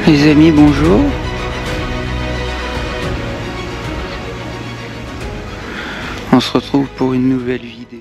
Les amis, bonjour. On se retrouve pour une nouvelle vidéo.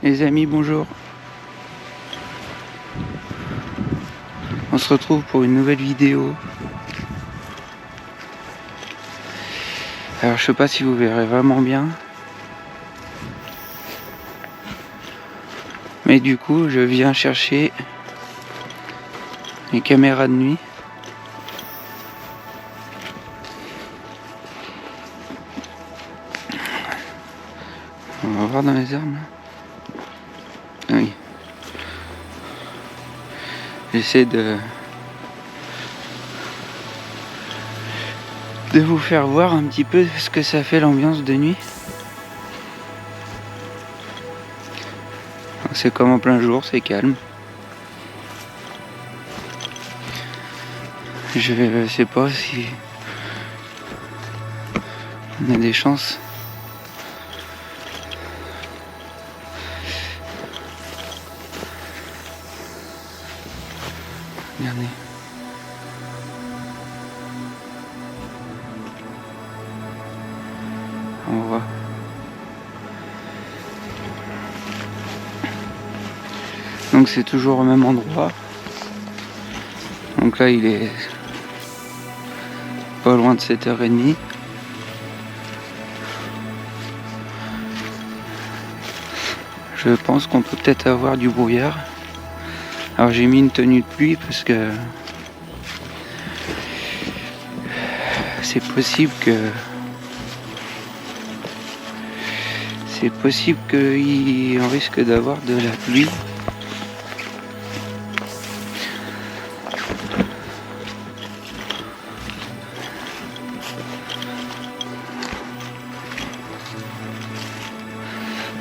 Les amis, bonjour. On se retrouve pour une nouvelle vidéo. Alors je sais pas si vous verrez vraiment bien. Mais du coup je viens chercher les caméras de nuit. On va voir dans les armes. Ah oui. J'essaie de vous faire voir un petit peu ce que ça fait l'ambiance de nuit. C'est comme en plein jour, c'est calme. Je sais pas si on a des chances. Regardez. On voit. Donc c'est toujours au même endroit. Donc là il est pas loin de 7h30. Je pense qu'on peut peut-être avoir du brouillard. Alors j'ai mis une tenue de pluie parce que c'est possible qu'on risque d'avoir de la pluie.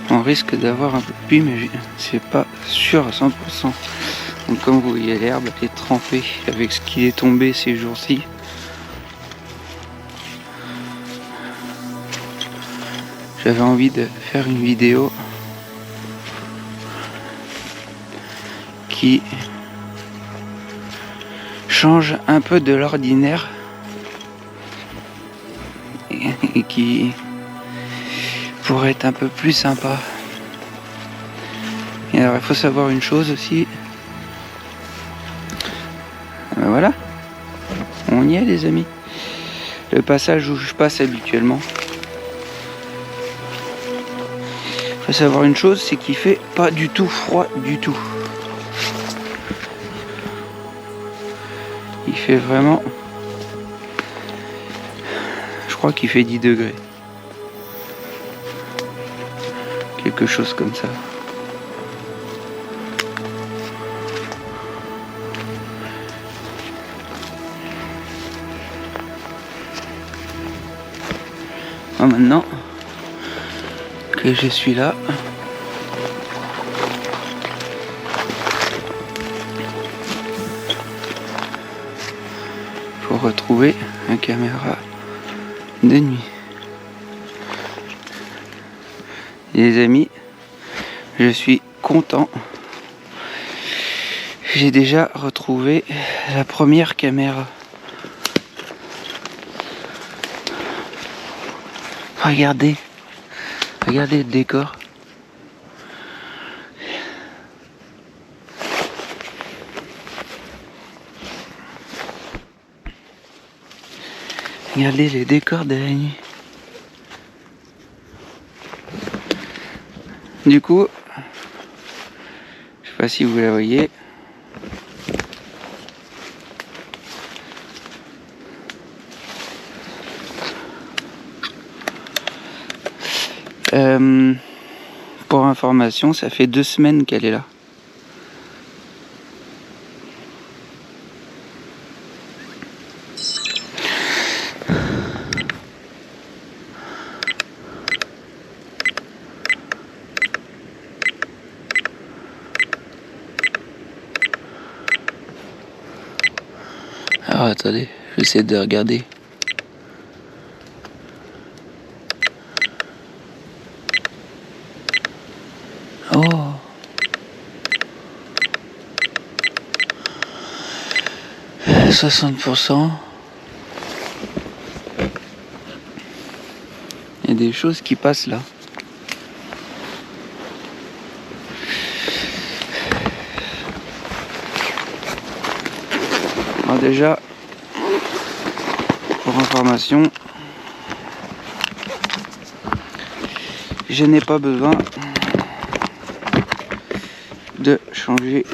On risque d'avoir un peu de pluie, mais c'est pas sûr à 100%. Donc comme vous voyez, l'herbe est trempée avec ce qui est tombé ces jours-ci. J'avais envie de faire une vidéo qui change un peu de l'ordinaire et qui pourrait être un peu plus sympa. Et alors il faut savoir une chose aussi. Voilà, on y est les amis. Le passage où je passe habituellement. Il faut savoir une chose, c'est qu'il fait pas du tout froid du tout. Il fait vraiment... Je crois qu'il fait 10 degrés. Quelque chose comme ça. Maintenant que je suis là, pour retrouver une caméra de nuit. Les amis, je suis content. J'ai déjà retrouvé la première caméra. Regardez le décor. Regardez les décors de la nuit. Du coup, je sais pas si vous la voyez. Pour information, ça fait 2 semaines qu'elle est là. Alors attendez, j'essaie de regarder. Oh, 60%. Il y a des choses qui passent là. Alors déjà, pour information, je n'ai pas besoin de changer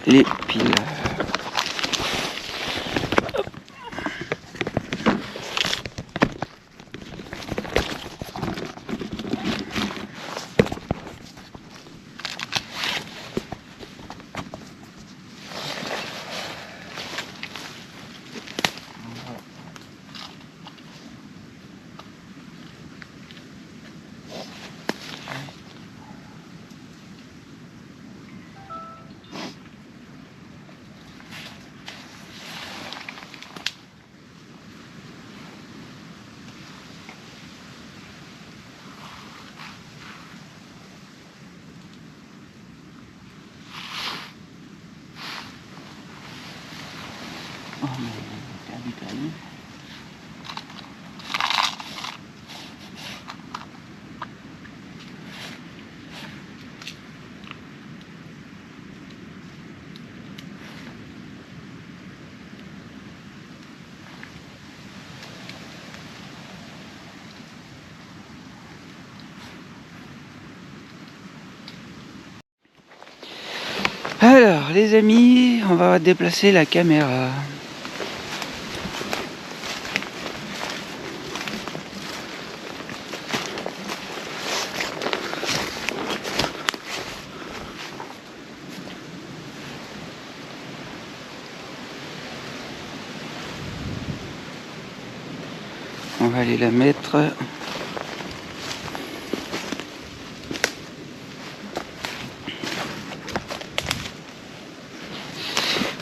les piles. Oh mais perdu. Alors les amis, on va déplacer la caméra. On va aller la mettre.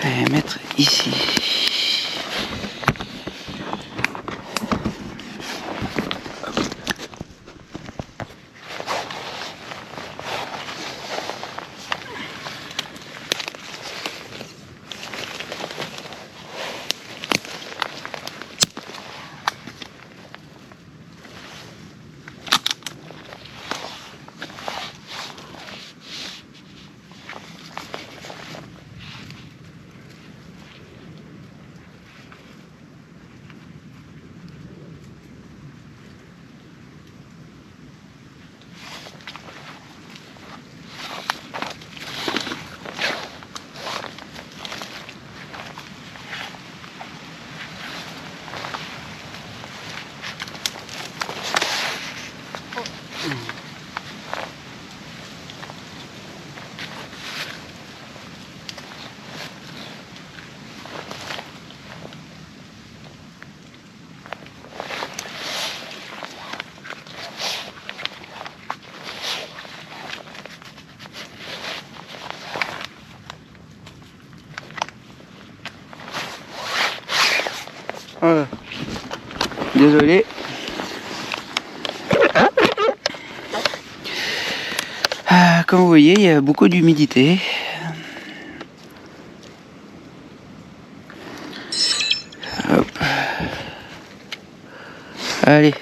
Allez, mettre ici. Voilà. Désolé. Comme vous voyez, il y a beaucoup d'humidité. Hop. Allez.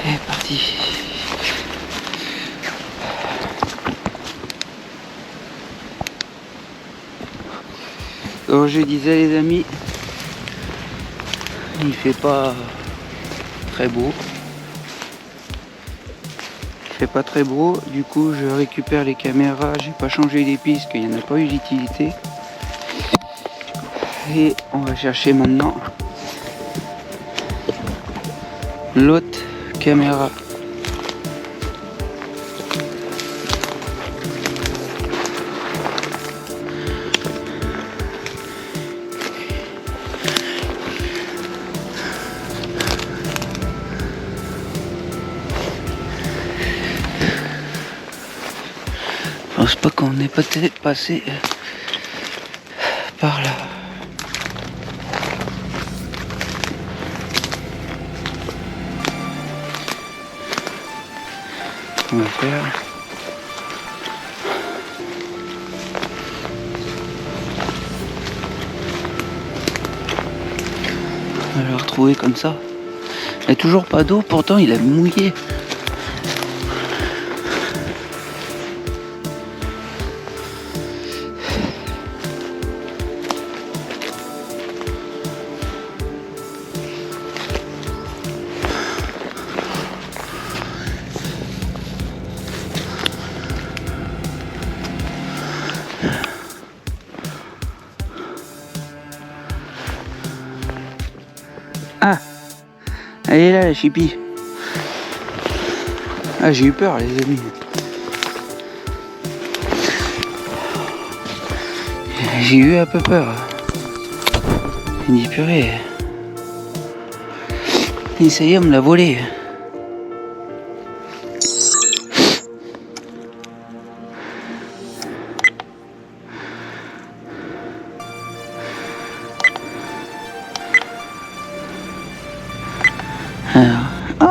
C'est parti. Donc je disais les amis, il fait pas très beau. Il fait pas très beau, du coup je récupère les caméras, j'ai pas changé les pistes, qu'il n'y en a pas eu d'utilité. Et on va chercher maintenant l'autre caméra. Je pense pas qu'on est peut-être passé par là. On va faire. On va le retrouver comme ça. Il n'y a toujours pas d'eau, pourtant il a mouillé. Ah, elle est là la chipie. Ah, j'ai eu peur les amis. J'ai eu un peu peur. J'ai dit purée. Et ça y est, on me l'a volé. Alors, oh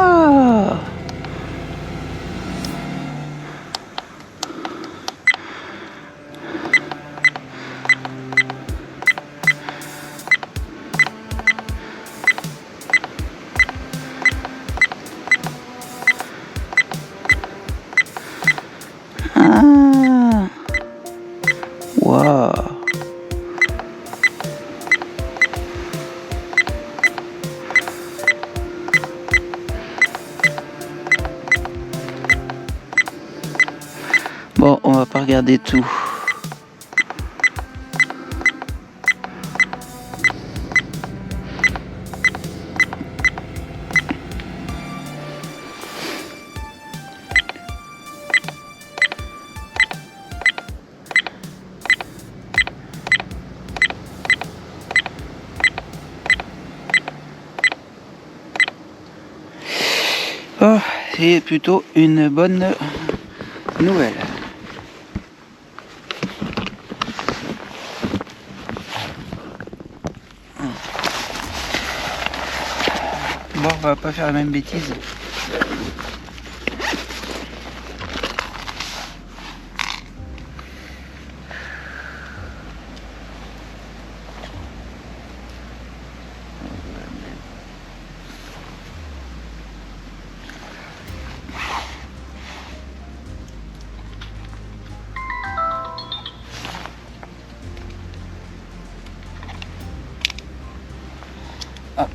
ah waouh. Bon, on va pas regarder tout. Oh, c'est plutôt une bonne nouvelle. Bon, on va pas faire la même bêtise. Ah.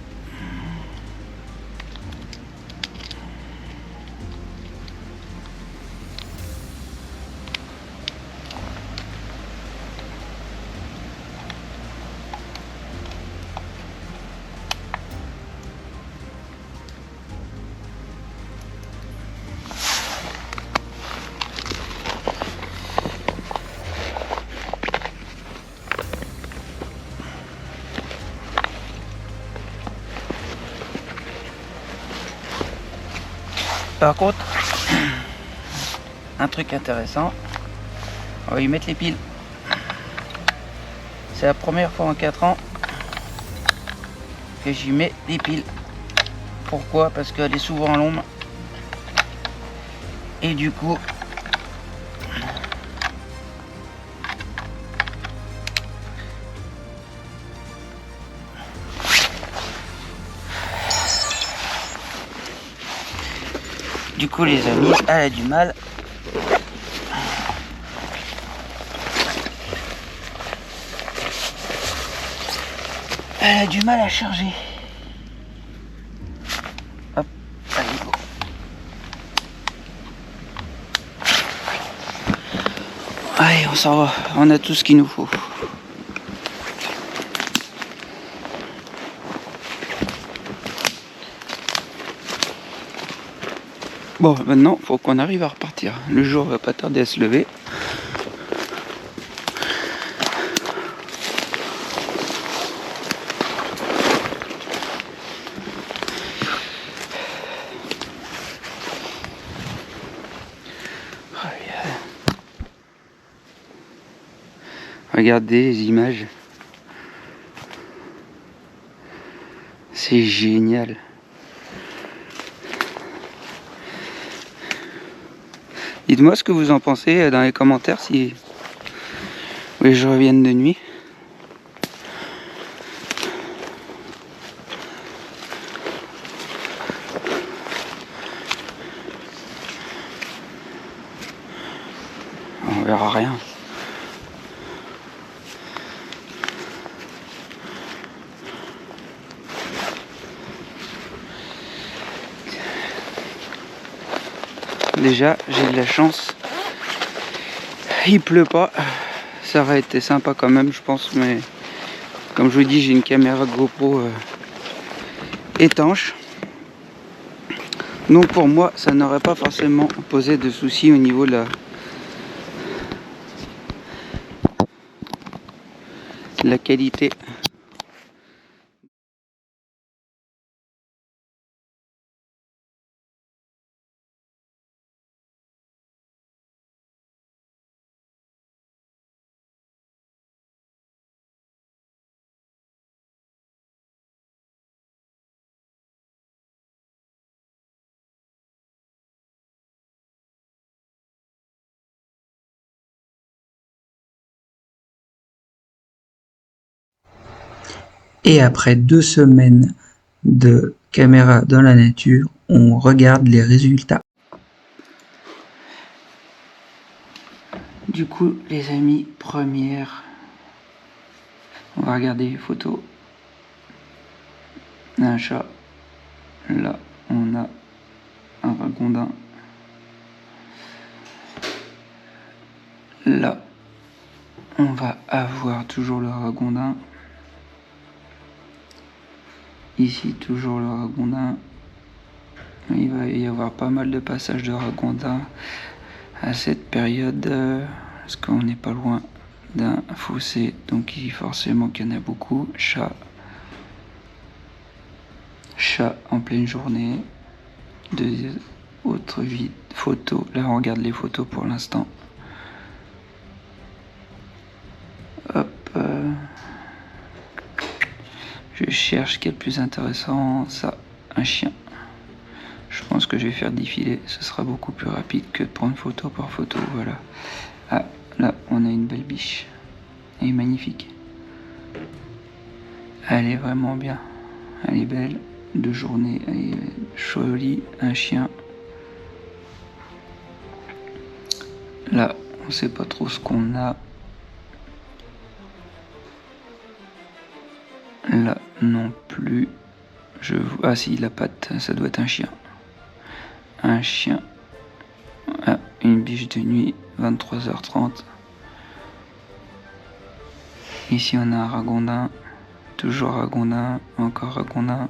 Par contre, un truc intéressant, on va y mettre les piles. C'est la première fois en 4 ans que j'y mets des piles. Pourquoi? Parce qu'elle est souvent à l'ombre. Et du coup, les amis, elle a du mal. Elle a du mal à charger. Hop, allez, go. Allez, on s'en va. On a tout ce qu'il nous faut. Bon, maintenant, faut qu'on arrive à repartir. Le jour va pas tarder à se lever. Regardez les images. C'est génial. Dites-moi ce que vous en pensez dans les commentaires si vous voulez que je revienne de nuit. On verra rien. Déjà, j'ai de la chance. Il pleut pas. Ça aurait été sympa quand même, je pense. Mais comme je vous dis, j'ai une caméra GoPro étanche. Donc pour moi, ça n'aurait pas forcément posé de soucis au niveau de la qualité. Et après 2 semaines de caméra dans la nature, on regarde les résultats. Du coup, les amis, première, on va regarder les photos. Un chat. Là, on a un ragondin. Là, on va avoir toujours le ragondin. Ici, toujours le ragondin. Il va y avoir pas mal de passages de ragondin à cette période, parce qu'on n'est pas loin d'un fossé, donc forcément qu'il y en a beaucoup. Chat en pleine journée. Autre photos. Là, on regarde les photos pour l'instant. Hop. Je cherche ce qui est le plus intéressant. Ça, un chien. Je pense que je vais faire défiler. Ce sera beaucoup plus rapide que de prendre photo par photo. Voilà. Ah, là, on a une belle biche. Elle est magnifique. Elle est vraiment bien. Elle est belle. De journée, elle est jolie. Un chien. Là, on sait pas trop ce qu'on a. Là, non plus. Ah si, la patte, ça doit être un chien. Un chien. Ah, une biche de nuit, 23h30. Ici, on a un ragondin. Toujours ragondin, encore ragondin.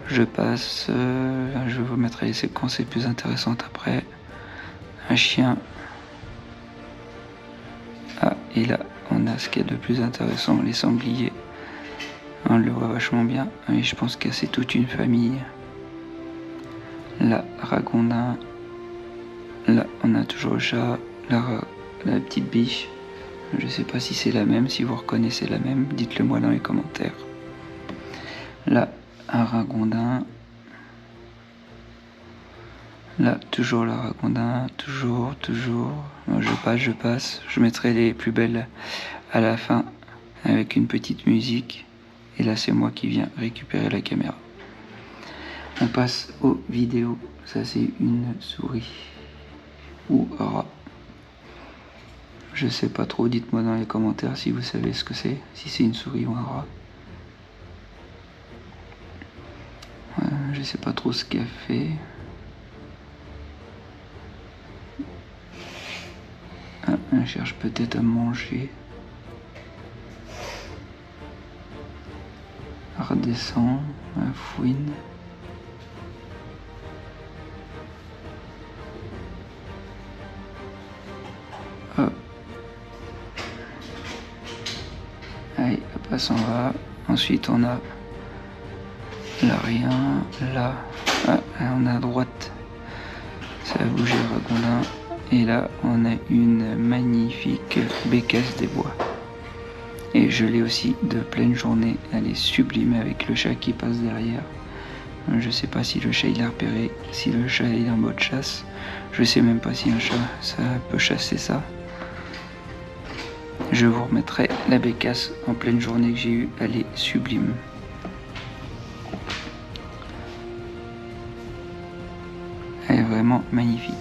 Je passe. Je vous mettrai les séquences les plus intéressantes après. Un chien. Ah, et là, on a ce qu'il y a de plus intéressant, les sangliers. On le voit vachement bien. Et je pense que c'est toute une famille. Là, ragondin. Là, on a toujours le chat. La petite biche. Je sais pas si c'est la même. Si vous reconnaissez la même, dites-le moi dans les commentaires. Là, un ragondin. Là, toujours le ragondin. Toujours. Je passe. Je mettrai les plus belles à la fin avec une petite musique. Et là, c'est moi qui viens récupérer la caméra. On passe aux vidéos. Ça, c'est une souris ou rat. Je sais pas trop. Dites-moi dans les commentaires si vous savez ce que c'est. Si c'est une souris ou un rat. Je sais pas trop ce qu'elle fait. Ah, elle cherche peut-être à manger. Elle redescend, elle fouine. s'en va. Ensuite, on a là rien, là, on a à droite, ça a bougé le ragondin. Et là, on a une magnifique bécasse des bois. Et je l'ai aussi de pleine journée. Elle est sublime avec le chat qui passe derrière. Je sais pas si le chat il a repéré, si le chat il est en mode chasse. Je sais même pas si un chat ça peut chasser ça. Je vous remettrai la bécasse en pleine journée que j'ai eue. Elle est sublime. Elle est vraiment magnifique.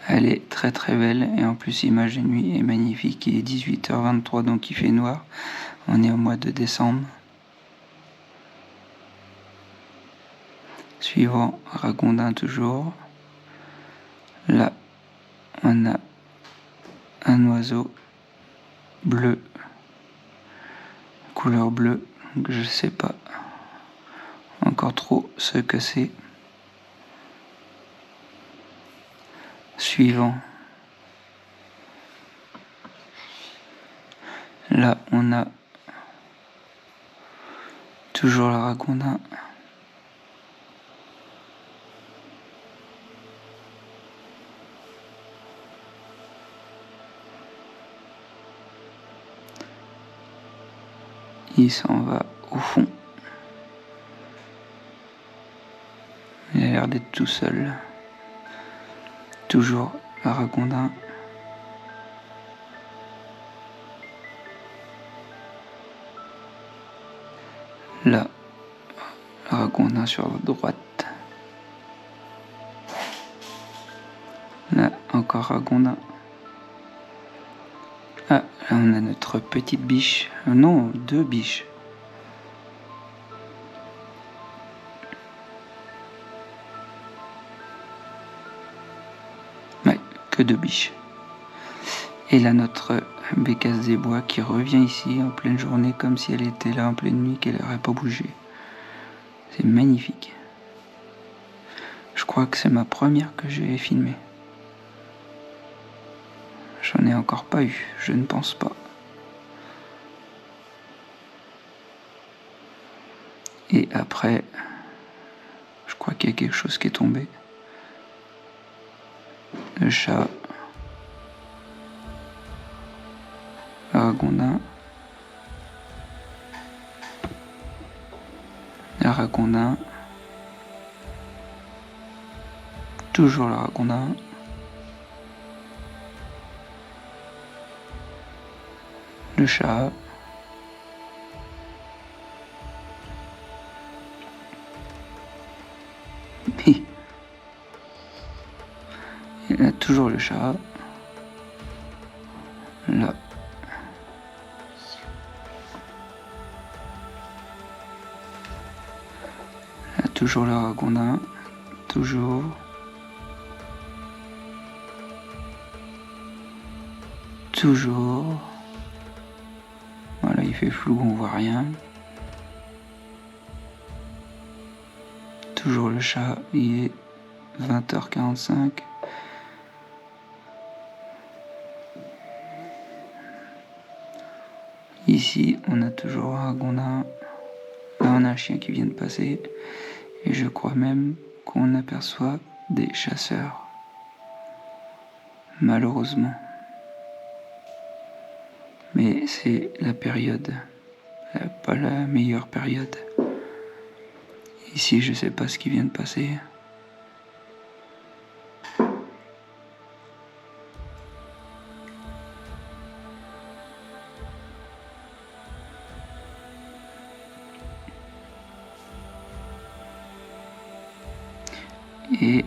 Elle est très très belle et en plus l'image de nuit est magnifique. Il est 18h23 donc il fait noir. On est au mois de décembre. Suivant ragondin toujours. Là on a un oiseau bleu, couleur bleue, je sais pas encore trop ce que c'est. Suivant. Là, on a toujours le ragondin. Il s'en va au fond. Il a l'air d'être tout seul. Toujours le ragondin. Là, le ragondin sur la droite. Là, encore ragondin. Ah, là on a notre petite biche. Non, 2 biches. Ouais, que 2 biches. Et là notre bécasse des bois qui revient ici en pleine journée comme si elle était là en pleine nuit, qu'elle n'aurait pas bougé. C'est magnifique. Je crois que c'est ma première que j'ai filmée. J'en ai encore pas eu, je ne pense pas. Et après, je crois qu'il y a quelque chose qui est tombé. Le chat. Le ragondin. Le ragondin. Toujours le ragondin. Le chat. Et il y a toujours le chat. Là. Il y a toujours le ragondin. Toujours. Toujours. Voilà, il fait flou, on voit rien. Toujours le chat, il est 20h45. Ici, on a toujours un ragondin. Là, on a un chien qui vient de passer. Et je crois même qu'on aperçoit des chasseurs. Malheureusement. Mais c'est la période, pas la meilleure période. Ici, je sais pas ce qui vient de passer. Et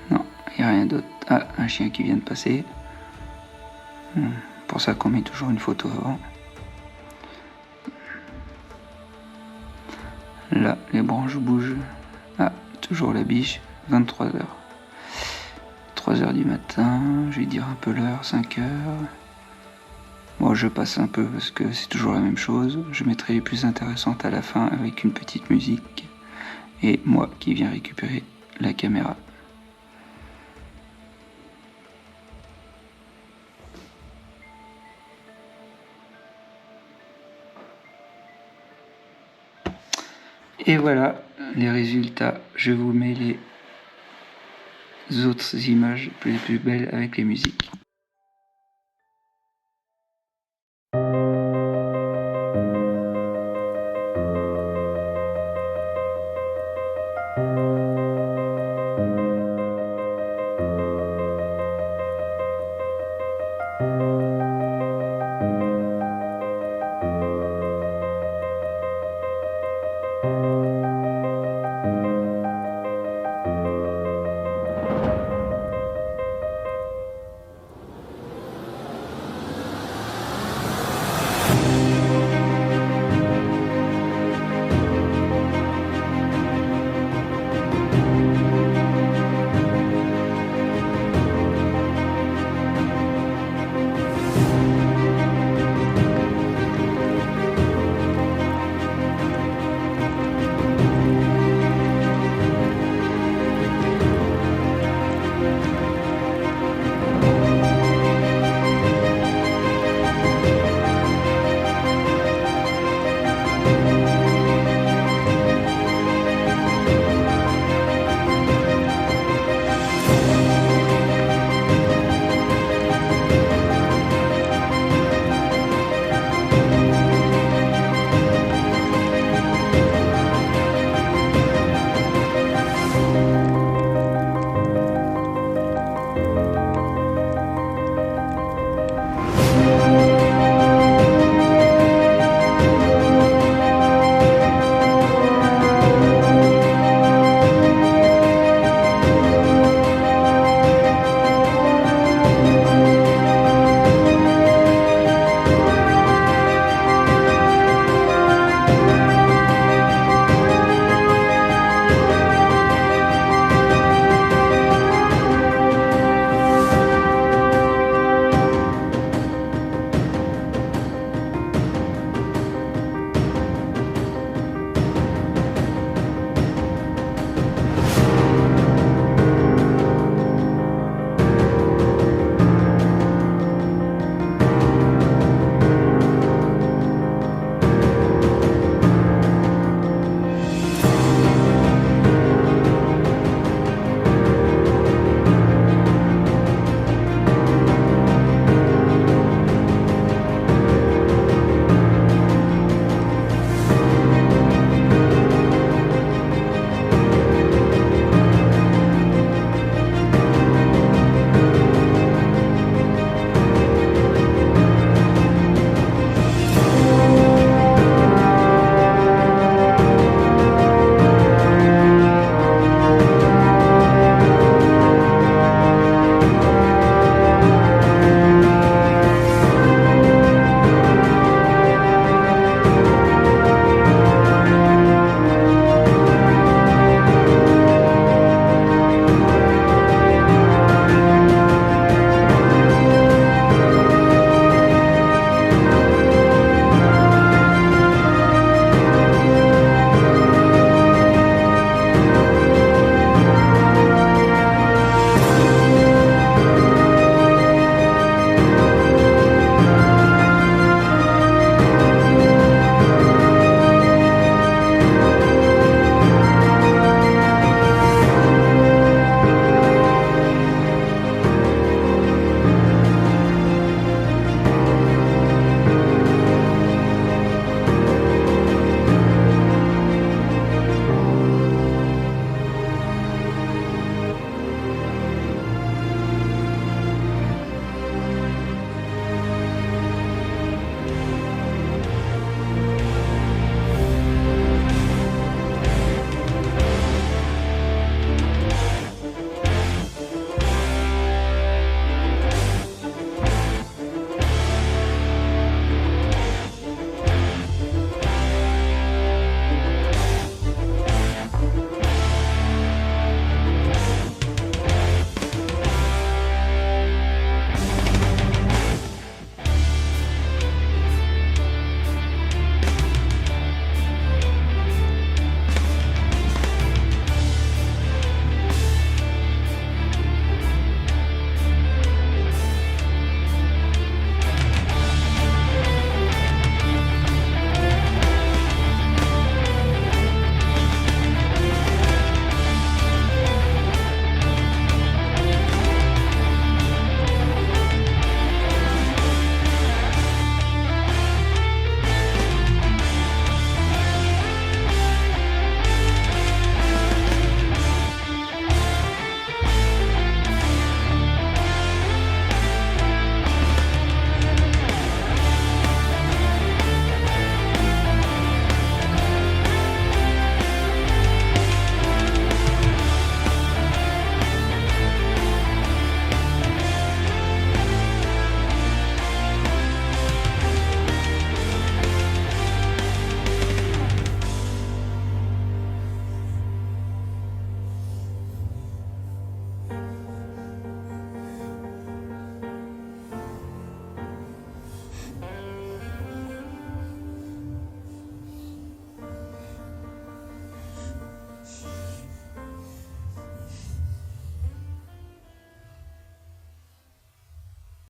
non, il n'y a rien d'autre. Ah, un chien qui vient de passer. Pour ça qu'on met toujours une photo avant. Là, les branches bougent. Ah, toujours la biche, 23h. 3h du matin, je vais dire un peu l'heure, 5h. Moi je passe un peu parce que c'est toujours la même chose. Je mettrai les plus intéressantes à la fin avec une petite musique. Et moi qui viens récupérer la caméra. Et voilà les résultats. Je vous mets les autres images les plus belles avec les musiques.